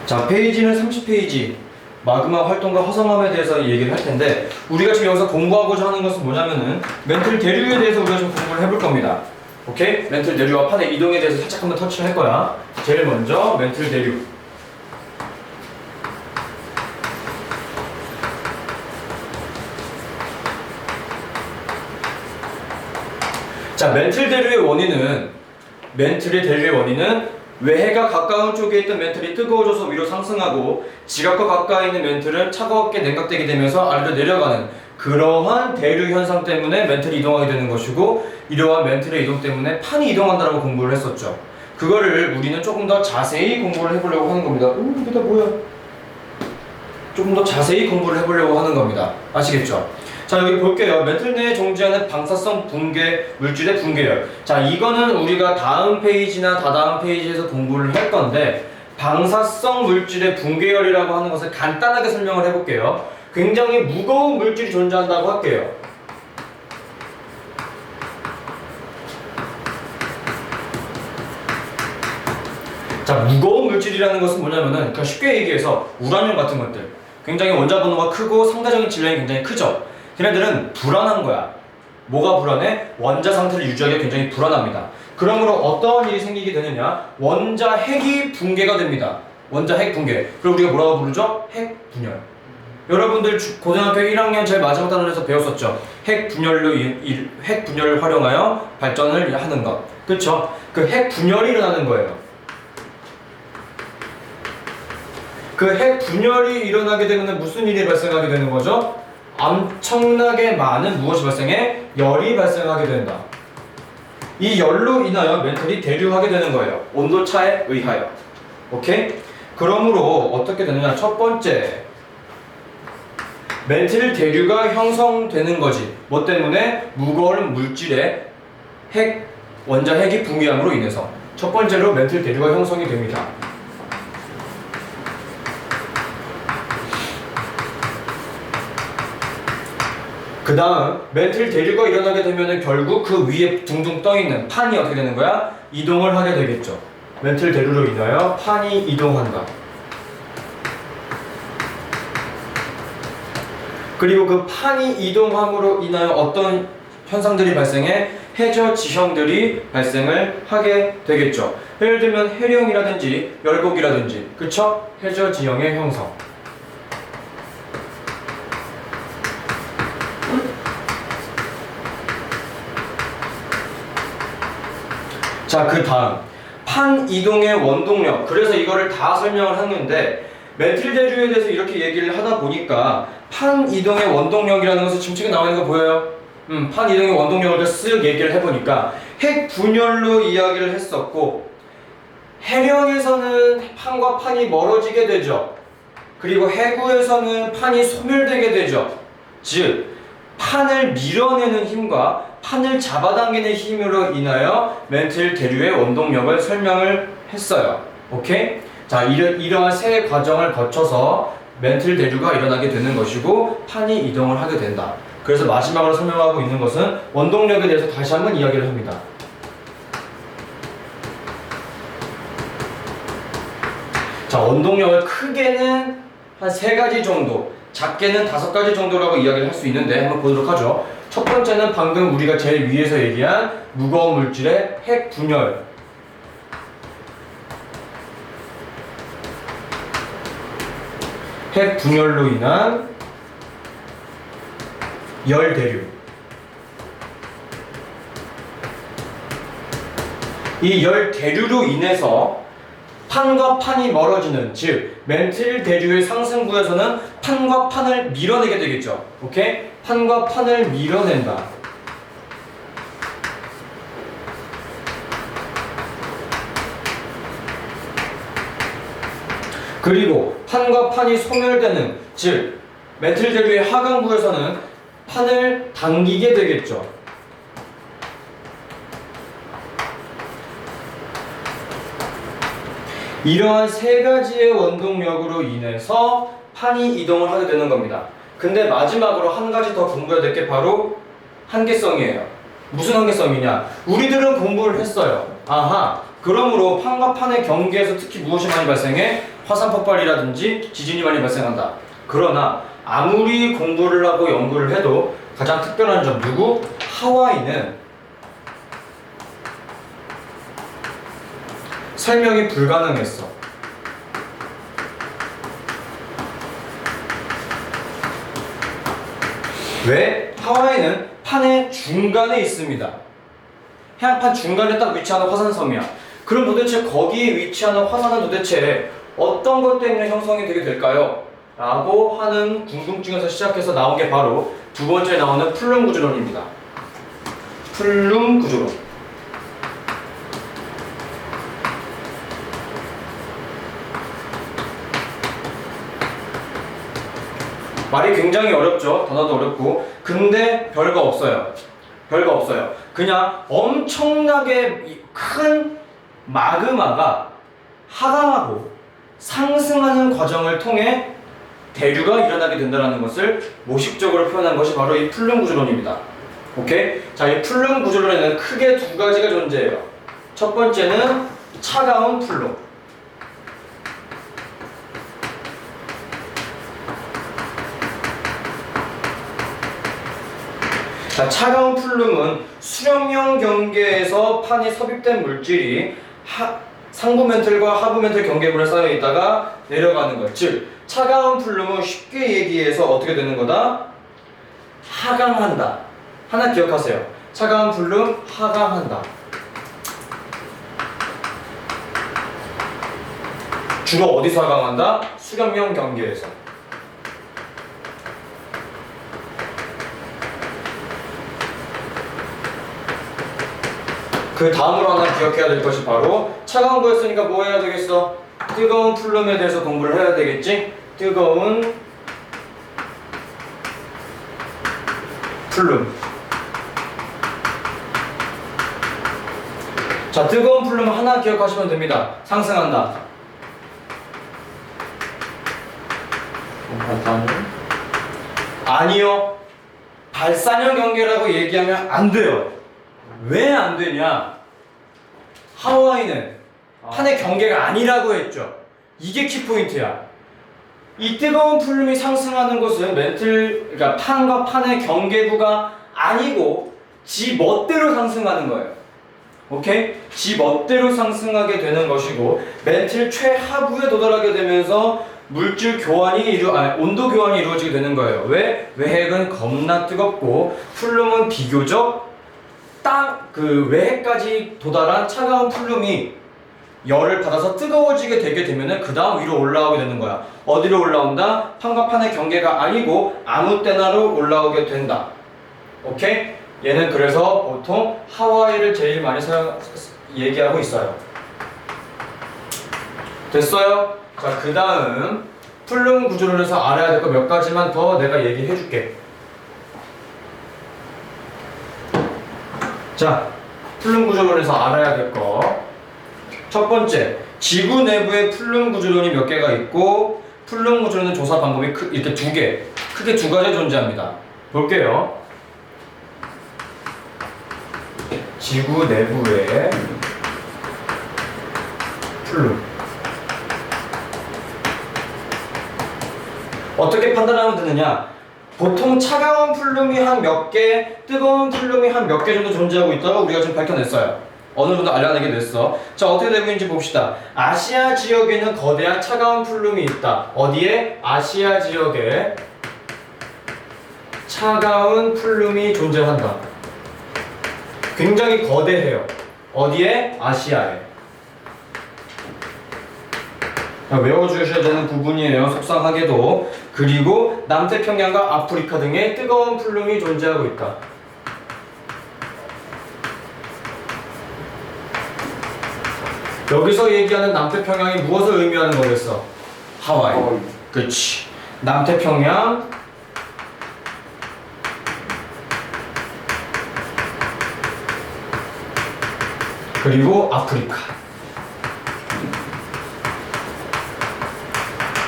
자, 페이지는 30페이지. 마그마 활동과 화성암에 대해서 얘기를 할 텐데, 우리가 지금 여기서 공부하고자 하는 것은 뭐냐면은 멘틀 대류에 대해서 우리가 좀 공부를 해볼 겁니다. 오케이? 멘틀 대류와 판의 이동에 대해서 살짝 한번 터치를 할 거야. 제일 먼저 멘틀 대류. 자, 멘틀 대류의 원인은 외해가 가까운 쪽에 있던 멘틀이 뜨거워져서 위로 상승하고 지각과 가까이 있는 멘틀은 차갑게 냉각되게 되면서 아래로 내려가는 그러한 대류 현상 때문에 멘틀이 이동하게 되는 것이고, 이러한 멘틀의 이동 때문에 판이 이동한다라고 공부를 했었죠. 그거를 우리는 조금 더 자세히 공부를 해보려고 하는 겁니다. 이게 다 뭐야? 조금 더 자세히 공부를 해보려고 하는 겁니다. 아시겠죠? 자, 여기 볼게요. 멘틀 내에 존재하는 방사성 붕괴 물질의 붕괴열. 자, 이거는 우리가 다음 페이지나 다다음 페이지에서 공부를 할 건데, 방사성 물질의 붕괴열이라고 하는 것을 간단하게 설명을 해볼게요. 굉장히 무거운 물질이 존재한다고 할게요. 자, 무거운 물질이라는 것은 뭐냐면은, 그러니까 쉽게 얘기해서 우라늄 같은 것들, 굉장히 원자 번호가 크고 상대적인 질량이 굉장히 크죠. 걔네들은 불안한 거야. 뭐가 불안해? 원자 상태를 유지하기가 굉장히 불안합니다. 그러므로 어떤 일이 생기게 되느냐? 원자 핵이 붕괴가 됩니다. 원자 핵 붕괴. 그리고 우리가 뭐라고 부르죠? 핵 분열. 여러분들 고등학교 1학년 제일 마지막 단원에서 배웠었죠. 핵 분열을 활용하여 발전을 하는 것. 그쵸? 그 핵 분열이 일어나는 거예요. 그 핵 분열이 일어나게 되면 무슨 일이 발생하게 되는 거죠? 엄청나게 많은 무엇이 발생해? 열이 발생하게 된다. 이 열로 인하여 멘틀이 대류하게 되는 거예요. 온도차에 의하여. 오케이? 그러므로 어떻게 되느냐? 첫 번째, 멘틀 대류가 형성되는 거지. 뭐 때문에? 무거운 물질의 원자 핵이 붕괴함으로 인해서. 첫 번째로 멘틀 대류가 형성이 됩니다. 그 다음 멘틀 대류가 일어나게 되면 결국 그 위에 둥둥 떠있는 판이 어떻게 되는 거야? 이동을 하게 되겠죠. 멘틀 대류로 인하여 판이 이동한다. 그리고 그 판이 이동함으로 인하여 어떤 현상들이 발생해? 해저 지형들이 발생을 하게 되겠죠. 예를 들면 해령이라든지 열곡이라든지, 그쵸? 해저 지형의 형성. 자, 그 다음 판 이동의 원동력. 그래서 이거를 다 설명을 했는데, 멘틀 대류에 대해서 이렇게 얘기를 하다 보니까 판 이동의 원동력이라는 것을 지금 나와 있는 거 보여요? 판 이동의 원동력을 쓱 얘기를 해보니까 핵 분열로 이야기를 했었고, 해령에서는 판과 판이 멀어지게 되죠. 그리고 해구에서는 판이 소멸되게 되죠. 즉 판을 밀어내는 힘과 판을 잡아당기는 힘으로 인하여 멘틀 대류의 원동력을 설명을 했어요. 오케이? 자, 이러한 세 과정을 거쳐서 멘틀 대류가 일어나게 되는 것이고 판이 이동을 하게 된다. 그래서 마지막으로 설명하고 있는 것은 원동력에 대해서 다시 한번 이야기를 합니다. 자, 원동력을 크게는 한 3가지 정도, 작게는 5가지 정도라고 이야기를 할 수 있는데, 한번 보도록 하죠. 첫 번째는 방금 우리가 제일 위에서 얘기한 무거운 물질의 핵 분열. 핵 분열로 인한 열 대류. 이 열 대류로 인해서 판과 판이 멀어지는, 즉 멘틀 대류의 상승부에서는 판과 판을 밀어내게 되겠죠. 오케이? 판과 판을 밀어낸다. 그리고 판과 판이 소멸되는, 즉 멘틀 대류의 하강부에서는 판을 당기게 되겠죠. 이러한 3가지의 원동력으로 인해서 판이 이동을 하게 되는 겁니다. 근데 마지막으로 한 가지 더 공부해야 될 게 바로 한계성이에요. 무슨 한계성이냐? 우리들은 공부를 했어요. 아하, 그러므로 판과 판의 경계에서 특히 무엇이 많이 발생해? 화산 폭발이라든지 지진이 많이 발생한다. 그러나 아무리 공부를 하고 연구를 해도 가장 특별한 점 누구? 하와이는 설명이 불가능했어. 왜? 하와이는 판의 중간에 있습니다. 해안판 중간에 딱 위치하는 화산섬이야. 그럼 도대체 거기에 위치하는 화산은 도대체 어떤 것 때문에 형성이 되게 될까요? 라고 하는 궁금증에서 시작해서 나온 게 바로 두 번째 나오는 플룸 구조론입니다. 플룸 구조론. 말이 굉장히 어렵죠. 단어도 어렵고. 근데 별거 없어요. 별거 없어요. 그냥 엄청나게 큰 마그마가 하강하고 상승하는 과정을 통해 대류가 일어나게 된다는 것을 모식적으로 표현한 것이 바로 이 플룸 구조론입니다. 오케이? 자, 이 플룸 구조론에는 크게 두 가지가 존재해요. 첫 번째는 차가운 플룸. 자, 차가운 플룸은 수렴형 경계에서 판이 섭입된 물질이 상부 멘틀과 하부 멘틀 경계물에 쌓여 있다가 내려가는 것. 즉, 차가운 플룸은 쉽게 얘기해서 어떻게 되는 거다? 하강한다. 하나 기억하세요. 차가운 플룸 하강한다. 주로 어디서 하강한다? 수렴형 경계에서. 그 다음으로 하나 기억해야 될 것이 바로 차가운 거였으니까 뭐 해야 되겠어? 뜨거운 플룸에 대해서 공부를 해야 되겠지? 뜨거운 플룸. 자, 뜨거운 플룸 하나 기억하시면 됩니다. 상승한다. 아니요. 발산형 경계라고 얘기하면 안 돼요. 왜 안 되냐? 하와이는 판의 경계가 아니라고 했죠. 이게 키포인트야. 이 뜨거운 플룸이 상승하는 것은 그러니까 판과 판의 경계부가 아니고 지 멋대로 상승하는 거예요. 오케이? 지 멋대로 상승하게 되는 것이고 멘틀 최하부에 도달하게 되면서 물질 교환이 온도 교환이 이루어지게 되는 거예요. 왜? 외핵은 겁나 뜨겁고 플룸은 비교적 그 외핵까지 도달한 차가운 플룸이 열을 받아서 뜨거워지게 되게 되면은 그 다음 위로 올라오게 되는 거야. 어디로 올라온다? 판과 판의 경계가 아니고 아무 때나로 올라오게 된다. 오케이? 얘는 그래서 보통 하와이를 제일 많이 얘기하고 있어요. 됐어요? 자, 그 다음 플룸 구조론에서 알아야 될 거 몇 가지만 더 내가 얘기해 줄게. 자, 플룸 구조론에서 알아야 될 거. 첫 번째, 지구 내부에 플룸 구조론이 몇 개가 있고 플룸 구조론의 조사 방법이 이렇게 두 개, 크게 두 가지 존재합니다. 볼게요. 지구 내부에 플룸. 어떻게 판단하면 되느냐? 보통 차가운 플룸이 한 몇 개, 뜨거운 플룸이 한 몇 개 정도 존재하고 있다고 우리가 지금 밝혀냈어요. 어느 정도 알려내게 됐어. 자, 어떻게 되고 있는지 봅시다. 아시아 지역에는 거대한 차가운 플룸이 있다. 어디에? 아시아 지역에 차가운 플룸이 존재한다. 굉장히 거대해요. 어디에? 아시아에. 외워주셔야 되는 부분이에요. 속상하게도. 그리고 남태평양과 아프리카 등에 뜨거운 플룸이 존재하고 있다. 여기서 얘기하는 남태평양이 무엇을 의미하는 거겠어? 하와이. 그치. 남태평양, 그리고 아프리카.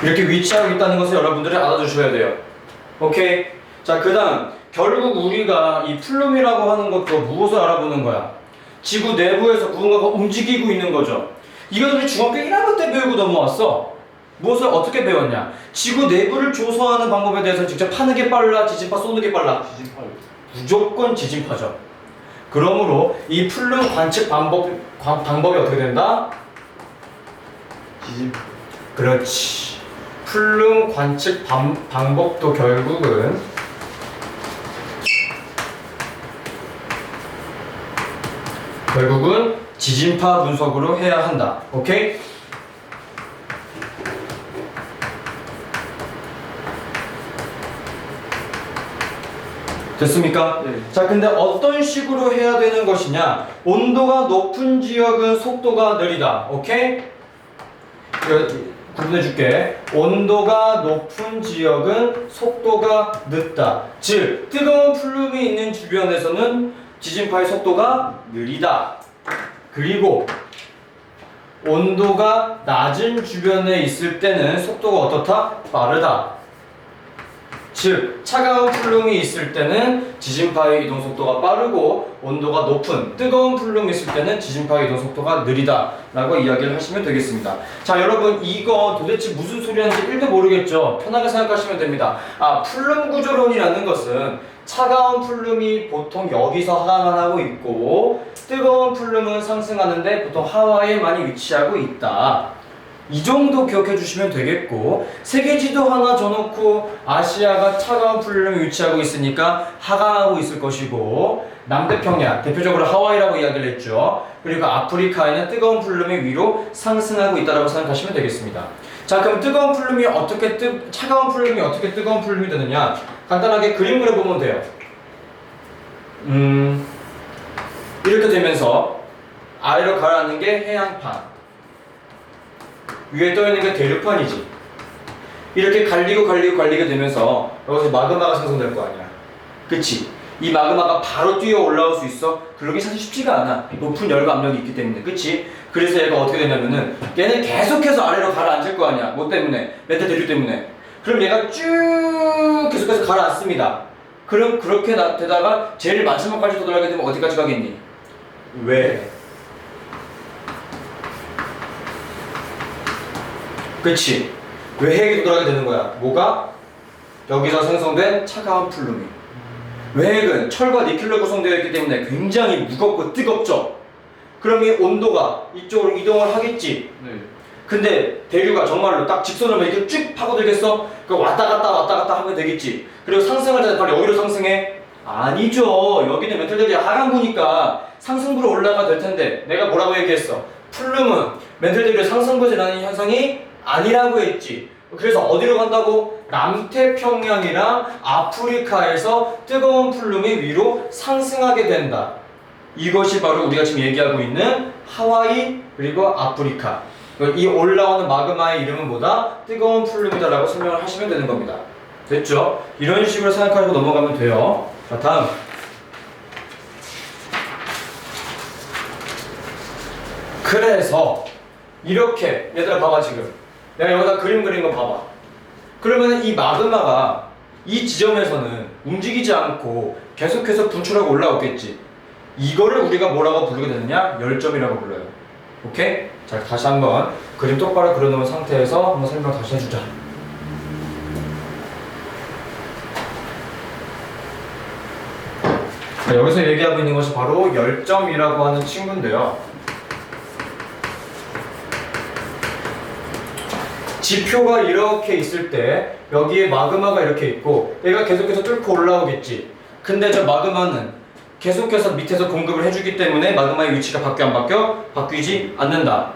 이렇게 위치하고 있다는 것을 여러분들이 알아두셔야 돼요. 오케이? 자, 그 다음 결국 우리가 이 플룸이라고 하는 것도 무엇을 알아보는 거야? 지구 내부에서 무언가가 움직이고 있는 거죠. 이건 우리 중학교 1학년 때 배우고 넘어왔어. 무엇을 어떻게 배웠냐? 지구 내부를 조성하는 방법에 대해서 직접 파는 게 빨라, 지진파 쏘는 게 빨라? 지진파요. 무조건 지진파죠. 그러므로 이 플룸 관측 방법이 어떻게 된다? 지진파. 그렇지. 플룸 관측 방법도 결국은 지진파 분석으로 해야 한다. 오케이? 됐습니까? 네. 자, 근데 어떤 식으로 해야 되는 것이냐? 온도가 높은 지역은 속도가 느리다. 오케이? 구분해줄게. 온도가 높은 지역은 속도가 늦다. 즉, 뜨거운 플룸이 있는 주변에서는 지진파의 속도가 느리다. 그리고 온도가 낮은 주변에 있을 때는 속도가 어떻다? 빠르다. 즉, 차가운 플룸이 있을 때는 지진파의 이동 속도가 빠르고 온도가 높은 뜨거운 플룸이 있을 때는 지진파의 이동 속도가 느리다 라고 이야기를 하시면 되겠습니다. 자, 여러분, 이거 도대체 무슨 소리 하는지 1도 모르겠죠? 편하게 생각하시면 됩니다. 플룸 구조론이라는 것은 차가운 플룸이 보통 여기서 하강하고 있고 뜨거운 플룸은 상승하는데 보통 하와이에 많이 위치하고 있다. 이 정도 기억해 주시면 되겠고, 세계지도 하나 줘놓고 아시아가 차가운 플룸이 위치하고 있으니까 하강하고 있을 것이고, 남태평양, 대표적으로 하와이라고 이야기를 했죠. 그리고 아프리카에는 뜨거운 플룸이 위로 상승하고 있다고 생각하시면 되겠습니다. 자, 그럼 차가운 플룸이 어떻게 뜨거운 플룸이 되느냐? 간단하게 그림 그려보면 돼요. 이렇게 되면서 아래로 가라앉는 게 해양판, 위에 떠있는 게 대륙판이지. 이렇게 갈리게 되면서 여기서 마그마가 생성될 거 아니야. 그치? 이 마그마가 바로 뛰어 올라올 수 있어? 그러기 사실 쉽지가 않아. 높은 열과 압력이 있기 때문에. 그치? 그래서 얘가 어떻게 되냐면은 얘는 계속해서 아래로 가라앉을 거 아니야. 뭐 때문에? 메타 대륙 때문에. 그럼 얘가 쭉 계속해서 가라앉습니다. 그럼 그렇게 되다가 제일 마지막까지 도달하게 되면 어디까지 가겠니? 왜? 그치? 외핵이 도달하게 되는 거야. 뭐가? 여기서 생성된 차가운 플룸이. 외핵은 철과 니켈로 구성되어 있기 때문에 굉장히 무겁고 뜨겁죠? 그럼 이 온도가 이쪽으로 이동을 하겠지? 네. 근데 대류가 정말로 딱 직선으로 이렇게 쭉 파고들겠어? 그 왔다 갔다 하면 되겠지? 그리고 상승할 때 바로 여기로 상승해? 아니죠. 여기는 멘틀들이 하강구니까 상승부로 올라가 될 텐데 내가 뭐라고 얘기했어? 플룸은 멘틀들이 상승부에서 일어나는 현상이 아니라고 했지. 그래서 어디로 간다고? 남태평양이랑 아프리카에서 뜨거운 플룸이 위로 상승하게 된다. 이것이 바로 우리가 지금 얘기하고 있는 하와이 그리고 아프리카. 이 올라오는 마그마의 이름은 뭐다? 뜨거운 플룸이다 라고 설명을 하시면 되는 겁니다. 됐죠? 이런 식으로 생각하고 넘어가면 돼요. 자, 다음. 그래서 이렇게 얘들아 봐봐. 지금 내가 여기다 그림 그린 거 봐봐. 그러면 이 마그마가 이 지점에서는 움직이지 않고 계속해서 분출하고 올라오겠지. 이거를 우리가 뭐라고 부르게 되느냐? 열점이라고 불러요. 오케이? 자, 다시 한번 그림 똑바로 그려놓은 상태에서 한번 설명 다시 해주자. 자, 여기서 얘기하고 있는 것이 바로 열점이라고 하는 친구인데요. 지표가 이렇게 있을 때 여기에 마그마가 이렇게 있고 얘가 계속해서 뚫고 올라오겠지. 근데 저 마그마는 계속해서 밑에서 공급을 해주기 때문에 마그마의 위치가 바뀌어 안 바뀌어? 바뀌지 않는다.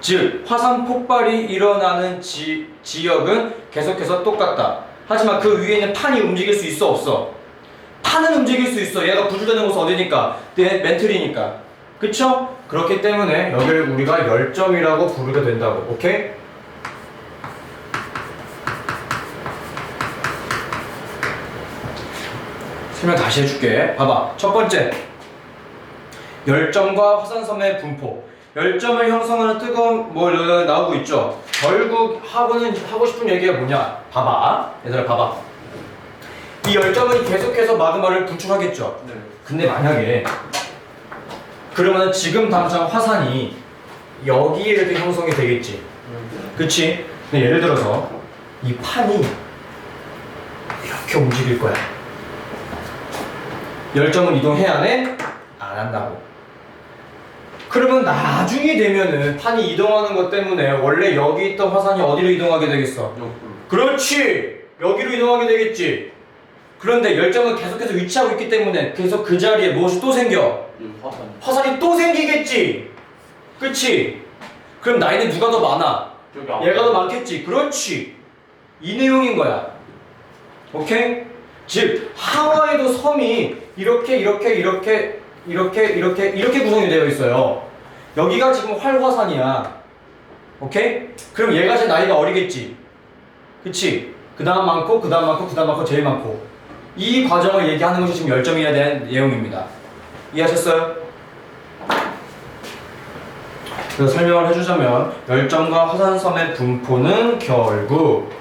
즉 화산 폭발이 일어나는 지역은 계속해서 똑같다. 하지만 그 위에 있는 판이 움직일 수 있어 없어? 판은 움직일 수 있어. 얘가 부주되는 곳은 어디니까? 내 멘틀이니까. 그쵸? 그렇기 때문에 여기를 우리가 열점이라고 부르게 된다고. 오케이? 설명 다시 해줄게. 봐봐. 첫 번째, 열점과 화산섬의 분포. 열점을 형성하는 뜨거운 여기 나오고 있죠. 결국 하고 싶은 얘기가 뭐냐? 봐봐. 얘들아 봐봐. 이 열점은 계속해서 마그마를 분출하겠죠. 네. 근데 만약에 그러면 지금 당장 화산이 여기에 이렇게 형성이 되겠지. 그치? 예를 들어서 이 판이 이렇게 움직일 거야. 열점은 이동해야 돼? 안 한다고. 그러면 나중이 되면은 판이 이동하는 것 때문에 원래 여기 있던 화산이 어디로 이동하게 되겠어? 그렇지! 여기로 이동하게 되겠지. 그런데 열점은 계속해서 위치하고 있기 때문에 계속 그 자리에 무엇이 또 생겨? 화산이 또 생기겠지. 그치? 그럼 나이는 누가 더 많아? 얘가 더 많겠지. 그렇지. 이 내용인 거야. 오케이? 즉 하와이도 섬이 이렇게 구성이 되어 있어요. 여기가 지금 활화산이야. 오케이? 그럼 얘가 제 나이가 어리겠지. 그치? 그 다음 많고 그 다음 많고 그 다음 많고 제일 많고. 이 과정을 얘기하는 것이 지금 열점이어야 되는 내용입니다. 이해하셨어요? 그래서 설명을 해주자면 열점과 화산섬의 분포는 결국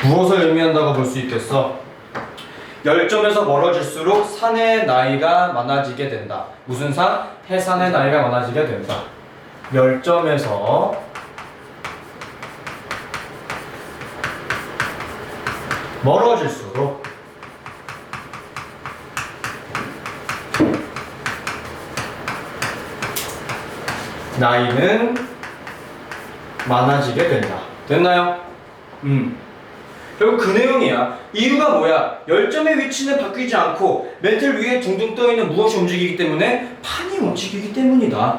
무엇을 의미한다고 볼 수 있겠어? 열점에서 멀어질수록 산의 나이가 많아지게 된다. 무슨 산? 해산의 나이가 많아지게 된다. 열점에서 멀어질수록 나이는 많아지게 된다. 됐나요? 결국 그 내용이야. 이유가 뭐야? 열점의 위치는 바뀌지 않고 멘틀 위에 둥둥 떠있는 무엇이 움직이기 때문에 판이 움직이기 때문이다.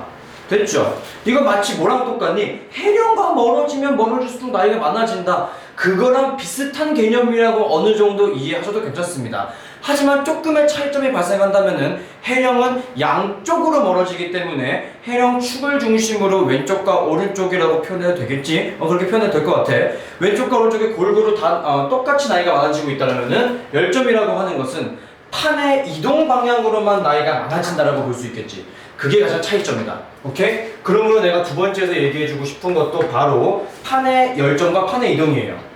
됐죠? 이거 마치 뭐랑 똑같니? 해령과 멀어지면 멀어질수록 나이가 많아진다. 그거랑 비슷한 개념이라고 어느 정도 이해하셔도 괜찮습니다. 하지만 조금의 차이점이 발생한다면은 해령은 양쪽으로 멀어지기 때문에 해령 축을 중심으로 왼쪽과 오른쪽이라고 표현해도 되겠지? 그렇게 표현해도 될 것 같아. 왼쪽과 오른쪽이 골고루 다 똑같이 나이가 많아지고 있다면은 열점이라고 하는 것은 판의 이동 방향으로만 나이가 많아진다라고 볼 수 있겠지. 그게 가장 차이점이다. 오케이? 그러므로 내가 두 번째에서 얘기해주고 싶은 것도 바로 판의 열점과 판의 이동이에요.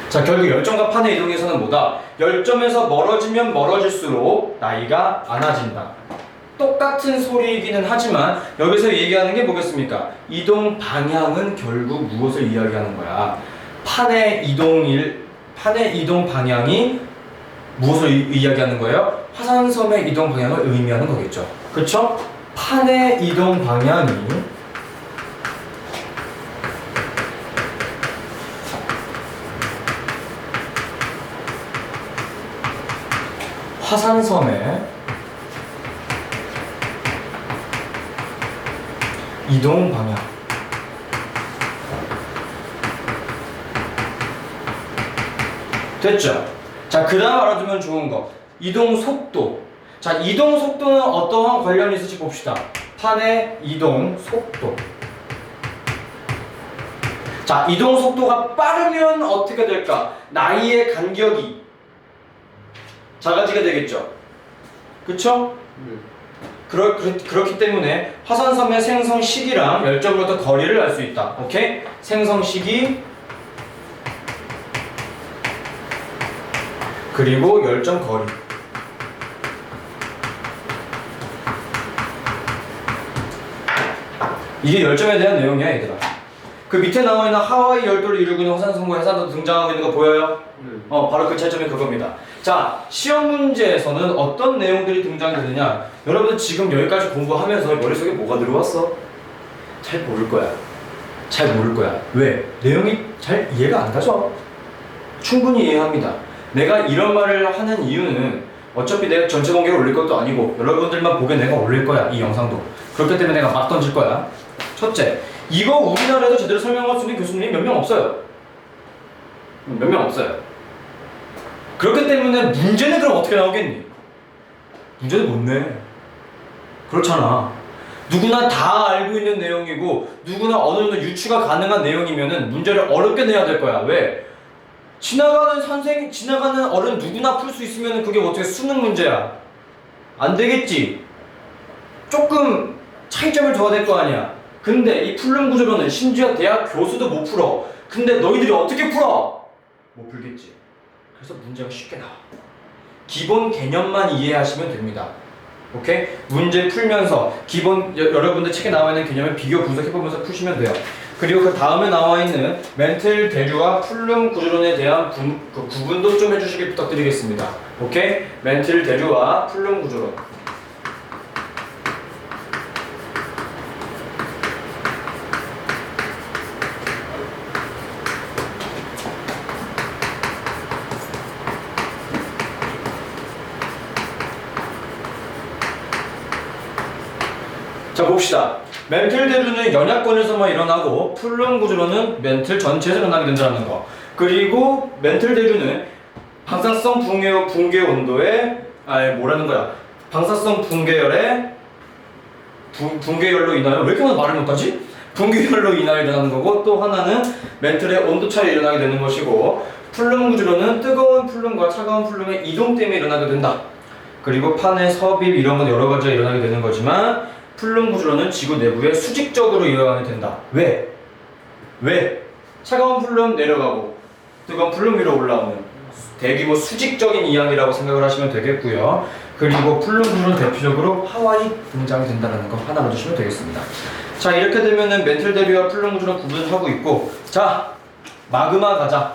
자, 결국 열점과 판의 이동에서는 뭐다? 열점에서 멀어지면 멀어질수록 나이가 많아진다. 똑같은 소리이기는 하지만 여기서 얘기하는 게 뭐겠습니까? 이동 방향은 결국 무엇을 이야기하는 거야? 판의 이동 방향이 무엇을 이야기하는 거예요? 화산섬의 이동 방향을 의미하는 거겠죠. 그렇죠? 판의 이동 방향이 화산섬의 이동 방향. 됐죠? 자, 그 다음 알아두면 좋은 거. 이동 속도. 자, 이동 속도는 어떠한 관련이 있을지 봅시다. 판의 이동 속도. 자, 이동 속도가 빠르면 어떻게 될까? 나이의 간격이 작아지게 되겠죠. 그쵸? 그렇기 때문에 화산섬의 생성 시기랑 열점으로부터 거리를 알 수 있다. 오케이? 생성 시기 그리고 열점 거리. 이게 열점에 대한 내용이야, 얘들아. 그 밑에 나와 있는 하와이 열도를 이루고 있는 화산섬과 해산도 등장하고 있는 거 보여요? 바로 그 차이점이 그겁니다. 자, 시험 문제에서는 어떤 내용들이 등장되느냐? 여러분들 지금 여기까지 공부하면서 머릿속에 뭐가 들어왔어? 잘 모를 거야. 잘 모를 거야. 왜? 내용이 잘 이해가 안 가죠? 충분히 이해합니다. 내가 이런 말을 하는 이유는 어차피 내가 전체 공개를 올릴 것도 아니고 여러분들만 보게 내가 올릴 거야, 이 영상도. 그렇기 때문에 내가 막 던질 거야. 첫째, 이거 우리나라에서 제대로 설명할 수 있는 교수님이 몇 명 없어요. 몇 명 없어요. 그렇기 때문에 문제는 그럼 어떻게 나오겠니? 문제는 못 내. 그렇잖아. 누구나 다 알고 있는 내용이고 누구나 어느 정도 유추가 가능한 내용이면은 문제를 어렵게 내야 될 거야. 왜? 지나가는 어른 누구나 풀 수 있으면은 그게 어떻게 수능 문제야? 안 되겠지. 조금 차이점을 둬야 될 거 아니야. 근데 이 풀름 구조로는 심지어 대학 교수도 못 풀어. 근데 너희들이 어떻게 풀어? 못 풀겠지. 그래서 문제가 쉽게 나와. 기본 개념만 이해하시면 됩니다. 오케이? 문제 풀면서 여러분들 책에 나와 있는 개념을 비교 분석해보면서 푸시면 돼요. 그리고 그 다음에 나와 있는 멘틀 대류와 풀름 구조론에 대한 구분도 좀 해주시길 부탁드리겠습니다. 오케이? 멘틀 대류와 풀름 구조론. 자, 봅시다. 멘틀 대류는 연약권에서만 일어나고 풀름 구조로는 멘틀 전체에서 일어나게 된다는 거. 그리고 멘틀 대류는 방사성 붕괴 온도에 뭐라는 거야? 방사성 붕괴열에 붕괴열로 인하여 왜 이렇게 말을 못하지? 붕괴열로 인하여 일어나는 거고, 또 하나는 멘틀의 온도 차이 일어나게 되는 것이고, 풀름 구조로는 뜨거운 풀름과 차가운 풀름의 이동 때문에 일어나게 된다. 그리고 판의 섭입 이런 건 여러 가지가 일어나게 되는 거지만 풀름 구조로는 지구 내부에 수직적으로 일어나게 된다. 왜? 차가운 풀름 내려가고 뜨거운 풀름 위로 올라오는 대규모 수직적인 이항이라고 생각을 하시면 되겠고요. 그리고 풀름 구조는 대표적으로 하와이 등장이 된다는 거 하나 넣어주시면 되겠습니다. 자, 이렇게 되면은 멘틀 대류와 풀름 구조는 구분을 하고 있고, 자, 마그마 가자.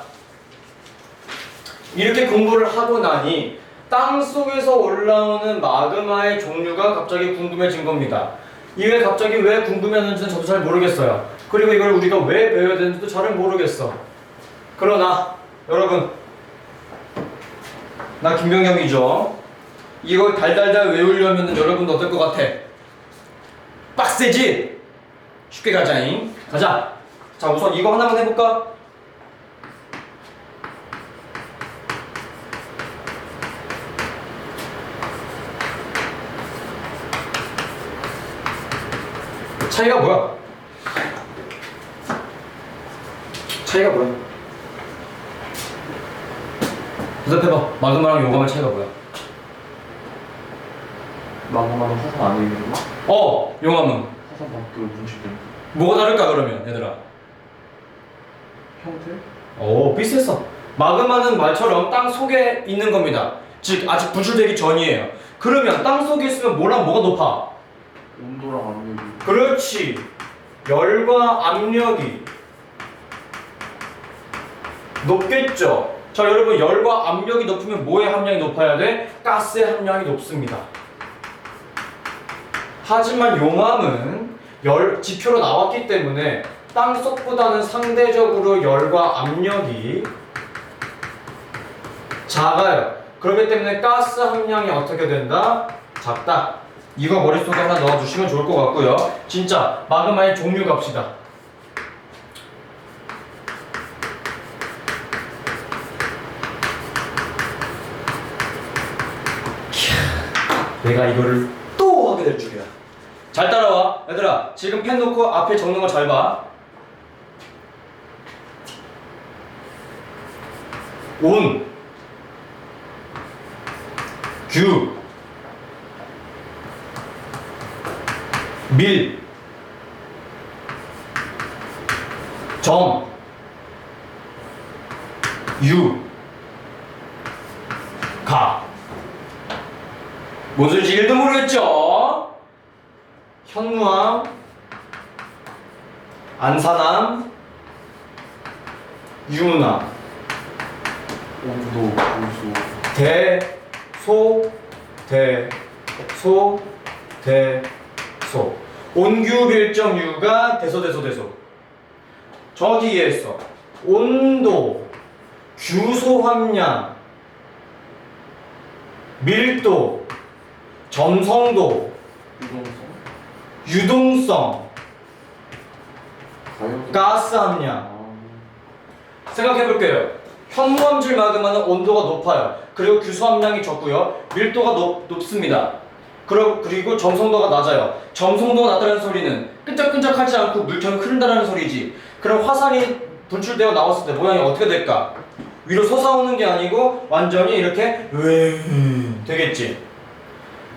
이렇게 공부를 하고 나니 땅 속에서 올라오는 마그마의 종류가 갑자기 궁금해진 겁니다. 이게 갑자기 왜 궁금해하는지는 저도 잘 모르겠어요. 그리고 이걸 우리가 왜 배워야 되는지도 잘 모르겠어. 그러나 여러분, 나 김병영이죠. 이거 달달달 외우려면 여러분도 어떨 것 같아? 빡세지? 쉽게 가자잉. 가자. 자, 우선 이거 하나만 해볼까? 차이가 뭐야? 대답해봐. 마그마랑 용암의 차이가 뭐야? 마그마는 화산 안에 있는 거? 용암은 화산 밖으로 분출된 뭐가 다를까 그러면 얘들아? 형태? 비슷했어. 마그마는 말처럼 땅 속에 있는 겁니다. 즉 아직 분출되기 전이에요. 그러면 땅 속에 있으면 뭐랑 뭐가 높아? 온도랑 압력이. 그렇지. 열과 압력이 높겠죠. 자, 여러분, 열과 압력이 높으면 뭐의 함량이 높아야 돼? 가스의 함량이 높습니다. 하지만 용암은 지표로 나왔기 때문에 땅속보다는 상대적으로 열과 압력이 작아요. 그렇기 때문에 가스 함량이 어떻게 된다? 작다. 이거 머릿속에 하나 넣어주시면 좋을 것 같고요. 진짜 마그마의 종류 갑시다. 내가 이거를 또 하게 될 줄이야. 잘 따라와. 얘들아, 지금 펜 놓고 앞에 적는 거 잘 봐. 온, 규, 밀, 점, 유, 가. 뭔 소리인지 1도 모르겠죠? 현무암, 안산암, 유문암, 온도, 고수. 대소. 온규밀정유가 대소. 정확히 이해했어. 온도, 규소 함량, 밀도, 점성도, 유동성, 가스 함량. 생각해볼게요. 현무암질 마그마는 온도가 높아요. 그리고 규소 함량이 적고요. 밀도가 높습니다. 그리고 점성도가 낮아요. 점성도가 낮다는 소리는 끈적끈적하지 않고 물처럼 흐른다는 소리지. 그럼 화산이 분출되어 나왔을 때 모양이 어떻게 될까? 위로 솟아오는 게 아니고 완전히 이렇게 되겠지.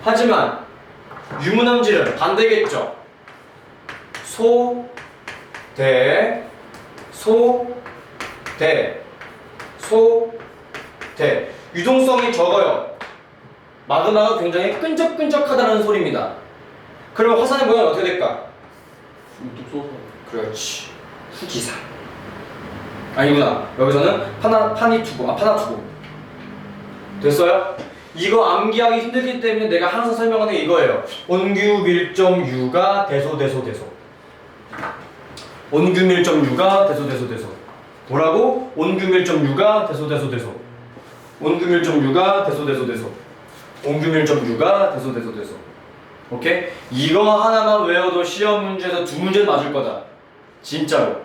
하지만 유문함질은 반대겠죠. 소, 대, 소, 대, 소, 대. 유동성이 적어요. 마그마가 굉장히 끈적끈적하다는 소리입니다. 그럼 화산의 모양이 어떻게 될까? 뚝 쏘서. 그렇지. 후기사. 아니구나. 여기서는 파나투고. 됐어요? 이거 암기하기 힘들기 때문에 내가 항상 설명하는 게 이거예요. 온규 밀점 U가 대소. 온규 밀점 U가 대소. 뭐라고? 온규 밀점 U가 대소. 온규 밀점 U가 대소. 온규 밀점 U가 대소. 오케이? 이거 하나만 외워도 시험 문제에서 2문제 맞을 거다. 진짜로.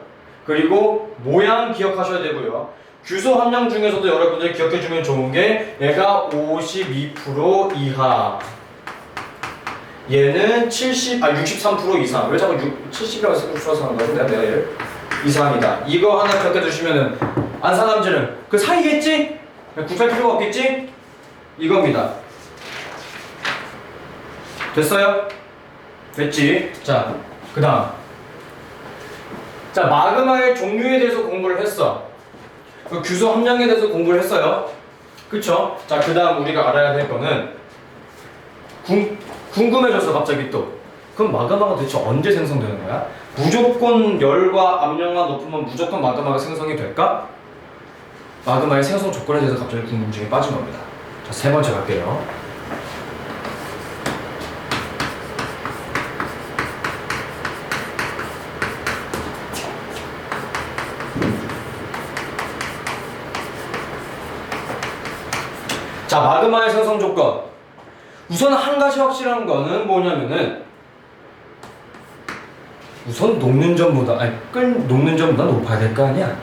그리고 모양 기억하셔야 되고요. 규소 함량 중에서도 여러분들이 기억해주면 좋은 게 얘가 52% 이하, 얘는 63% 이상. 왜 자꾸 70이라고 써서 하는 거야? 내가 얘를 이상이다. 이거 하나 기억해주시면은 안산함질은 그 사이겠지? 구별 필요가 없겠지? 이겁니다. 됐어요? 됐지? 자, 그 다음. 자, 마그마의 종류에 대해서 공부를 했어. 그 규소 함량에 대해서 공부를 했어요. 그쵸? 자, 그 다음 우리가 알아야 될 거는 궁금해져서 갑자기 또 그럼 마그마가 도대체 언제 생성되는 거야? 무조건 열과 압력만 높으면 무조건 마그마가 생성이 될까? 마그마의 생성 조건에 대해서 갑자기 궁금증이 빠진 겁니다. 자, 세 번째 갈게요. 자, 마그마의 생성 조건. 우선 한 가지 확실한 거는 뭐냐면은 우선 녹는 점보다 높아야 될 거 아니야?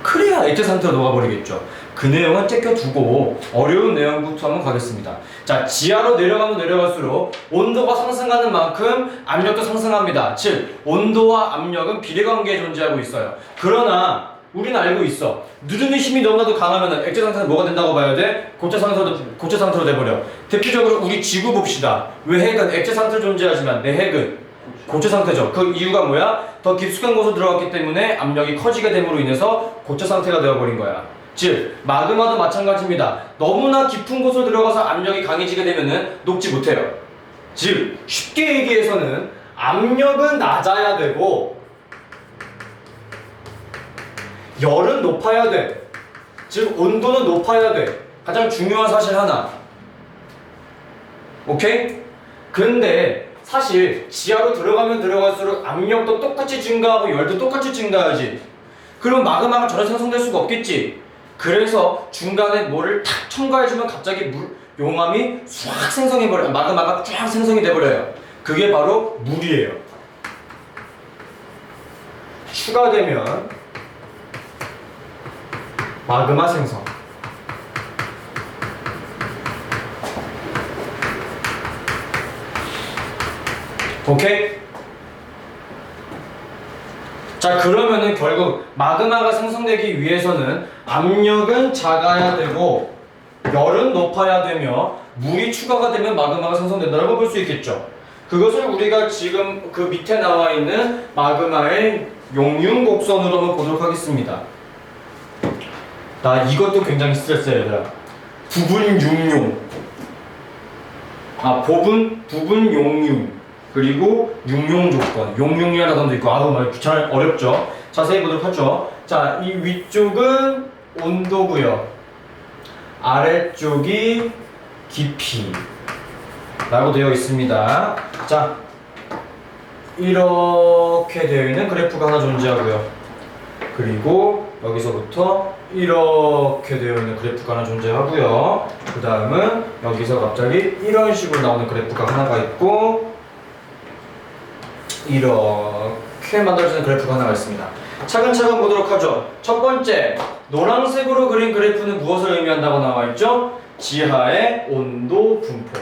그래야 액체 상태로 녹아버리겠죠. 그 내용은 째껴두고 어려운 내용부터 한번 가겠습니다. 자, 지하로 내려가면 내려갈수록 온도가 상승하는 만큼 압력도 상승합니다. 즉, 온도와 압력은 비례관계에 존재하고 있어요. 그러나 우리는 알고 있어. 누르는 힘이 너무나도 강하면 액체 상태는 뭐가 된다고 봐야 돼? 고체 상태로 돼버려. 대표적으로 우리 지구 봅시다. 외핵은 액체 상태로 존재하지만 내핵은 고체 상태죠. 그 이유가 뭐야? 더 깊숙한 곳으로 들어갔기 때문에 압력이 커지게 됨으로 인해서 고체 상태가 되어버린 거야. 즉, 마그마도 마찬가지입니다. 너무나 깊은 곳으로 들어가서 압력이 강해지게 되면은 녹지 못해요. 즉, 쉽게 얘기해서는 압력은 낮아야 되고 열은 높아야 돼. 즉, 온도는 높아야 돼. 가장 중요한 사실 하나. 오케이? 근데 사실 지하로 들어가면 들어갈수록 압력도 똑같이 증가하고 열도 똑같이 증가하지. 그럼 마그마가 전혀 생성될 수가 없겠지. 그래서 중간에 뭐를 탁 첨가해주면 갑자기 용암이 쫙 생성해버려요. 마그마가 쫙 생성이 돼버려요. 그게 바로 물이에요. 추가되면 마그마 생성. 오케이? 자, 그러면은 결국 마그마가 생성되기 위해서는 압력은 작아야 되고 열은 높아야 되며 물이 추가가 되면 마그마가 생성된다고 볼 수 있겠죠. 그것을 우리가 지금 그 밑에 나와 있는 마그마의 용융 곡선으로 한번 보도록 하겠습니다. 나 이것도 굉장히 스트레스야, 얘들아. 부분 용융. 부분 용융. 그리고 육용 조건, 용융이라는 단어도 있고, 말 귀찮아, 어렵죠? 자세히 보도록 하죠. 자, 이 위쪽은 온도고요. 아래쪽이 깊이. 라고 되어 있습니다. 자, 이렇게 되어 있는 그래프가 하나 존재하고요. 그리고 여기서부터 이렇게 되어 있는 그래프가 하나 존재하고요. 그 다음은 여기서 갑자기 이런 식으로 나오는 그래프가 하나가 있고, 이렇게 만들어지는 그래프가 하나가 있습니다. 차근차근 보도록 하죠. 첫 번째, 노란색으로 그린 그래프는 무엇을 의미한다고 나와 있죠? 지하의 온도 분포.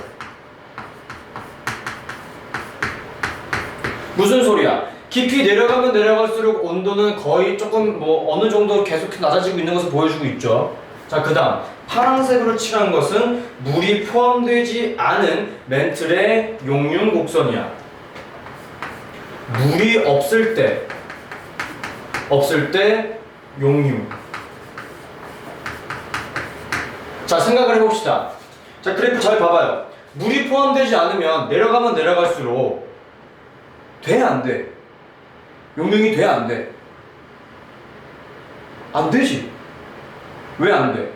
무슨 소리야? 깊이 내려가면 내려갈수록 온도는 거의 조금 뭐 어느 정도 계속 낮아지고 있는 것을 보여주고 있죠. 자, 그 다음 파란색으로 칠한 것은 물이 포함되지 않은 멘틀의 용융 곡선이야. 물이 없을 때 용융. 자, 생각을 해봅시다. 자, 그래프 잘 봐봐요. 물이 포함되지 않으면 내려가면 내려갈수록 돼, 안 돼? 용융이 돼, 안 돼? 안 되지. 왜 안 돼?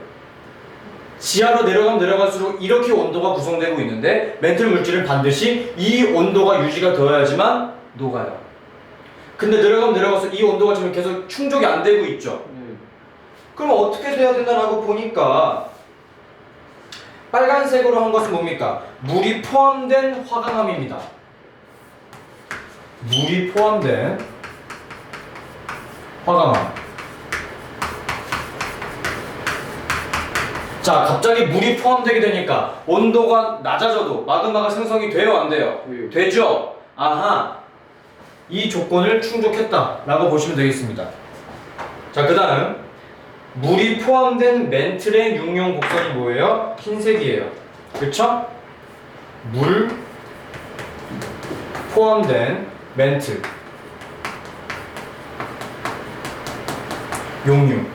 지하로 내려가면 내려갈수록 이렇게 온도가 구성되고 있는데 멘틀 물질은 반드시 이 온도가 유지가 되어야지만 녹아요. 근데 내려가면 내려갈수록 이 온도가 지금 계속 충족이 안 되고 있죠. 그럼 어떻게 돼야 된다라고 보니까 빨간색으로 한 것은 뭡니까? 물이 포함된 화강암입니다. 물이 포함된 화강암. 자, 갑자기 물이 포함되게 되니까 온도가 낮아져도 마그마가 생성이 돼요, 안 돼요? 돼요. 되죠? 아하, 이 조건을 충족했다라고 보시면 되겠습니다. 자, 그 다음 물이 포함된 멘틀의 육룡 곡선이 뭐예요? 흰색이에요. 그쵸? 물 포함된 멘틀 용융.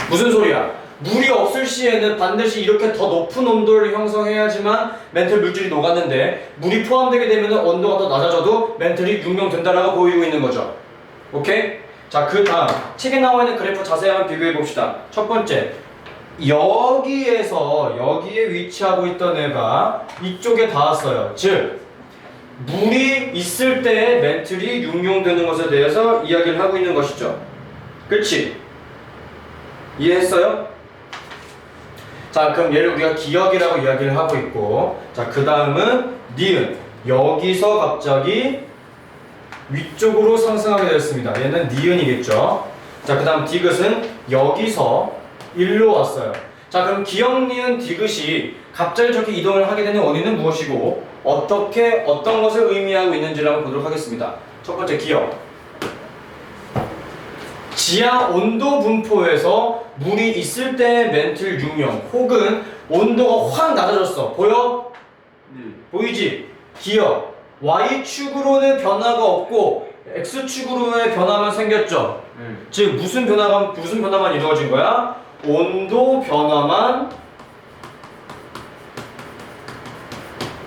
무슨 소리야? 물이 없을 시에는 반드시 이렇게 더 높은 온도를 형성해야지만 멘틀 물질이 녹았는데 물이 포함되게 되면 온도가 더 낮아져도 멘틀이 육룡된다라고 보이고 있는 거죠. 오케이? 자, 그 다음 책에 나와 있는 그래프 자세히 한번 비교해 봅시다. 첫 번째, 여기에 위치하고 있던 애가 이쪽에 닿았어요. 즉 물이 있을 때 멘틀이 육룡되는 것에 대해서 이야기를 하고 있는 것이죠. 그렇지? 이해했어요? 자, 그럼 얘를 우리가 기역이라고 이야기를 하고 있고, 자, 그 다음은 니은. 여기서 갑자기 위쪽으로 상승하게 되었습니다. 얘는 니은이겠죠. 자, 그 다음 디귿은 여기서 일로 왔어요. 자, 그럼 기역, 니은, 디귿이 갑자기 저렇게 이동을 하게 되는 원인은 무엇이고 어떤 것을 의미하고 있는지를 한번 보도록 하겠습니다. 첫 번째 기역. 지하 온도 분포에서 물이 있을 때 멘틀 육룡 혹은 온도가 확 낮아졌어. 보여? 보이지? 기역. Y축으로는 변화가 없고 X축으로의 변화만 생겼죠. 즉 무슨 변화만 이루어진 거야? 온도 변화만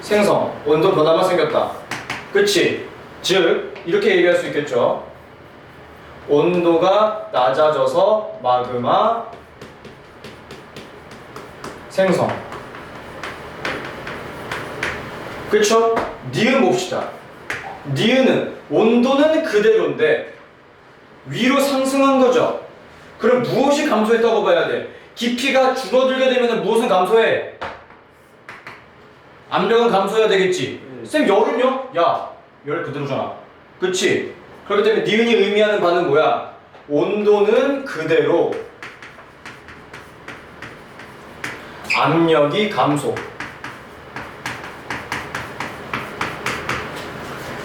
생성. 온도 변화만 생겼다. 그치? 즉 이렇게 얘기할 수 있겠죠. 온도가 낮아져서 마그마 생성. 그쵸? 니은 봅시다. 니은은 온도는 그대로인데 위로 상승한 거죠. 그럼 무엇이 감소했다고 봐야 돼? 깊이가 줄어들게 되면 무엇은 감소해? 압력은 감소해야 되겠지. 쌤, 열은요? 야, 열 그대로잖아. 그치? 그렇기 때문에 니은이 의미하는 바는 뭐야? 온도는 그대로, 압력이 감소.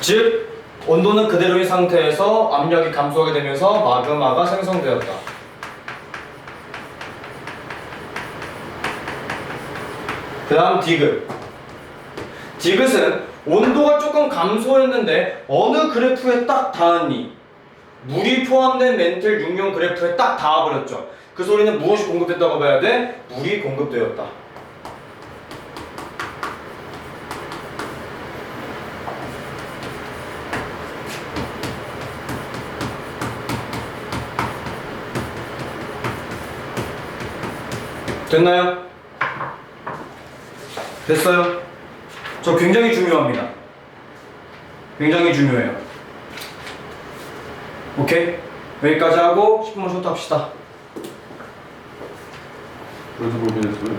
즉 온도는 그대로인 상태에서 압력이 감소하게 되면서 마그마가 생성되었다. 그 다음 디귿. 디귿은 온도가 조금 감소했는데 어느 그래프에 딱 닿았니? 물이 포함된 멘틀 육룡 그래프에 딱 닿아버렸죠. 그 소리는 무엇이 공급됐다고 봐야 돼? 물이 공급되었다. 됐나요? 됐어요? 저 굉장히 중요합니다. 굉장히 중요해요. 오케이? 여기까지 하고 10분만 쉬었다 합시다. 그래서 그렇게 됐어요?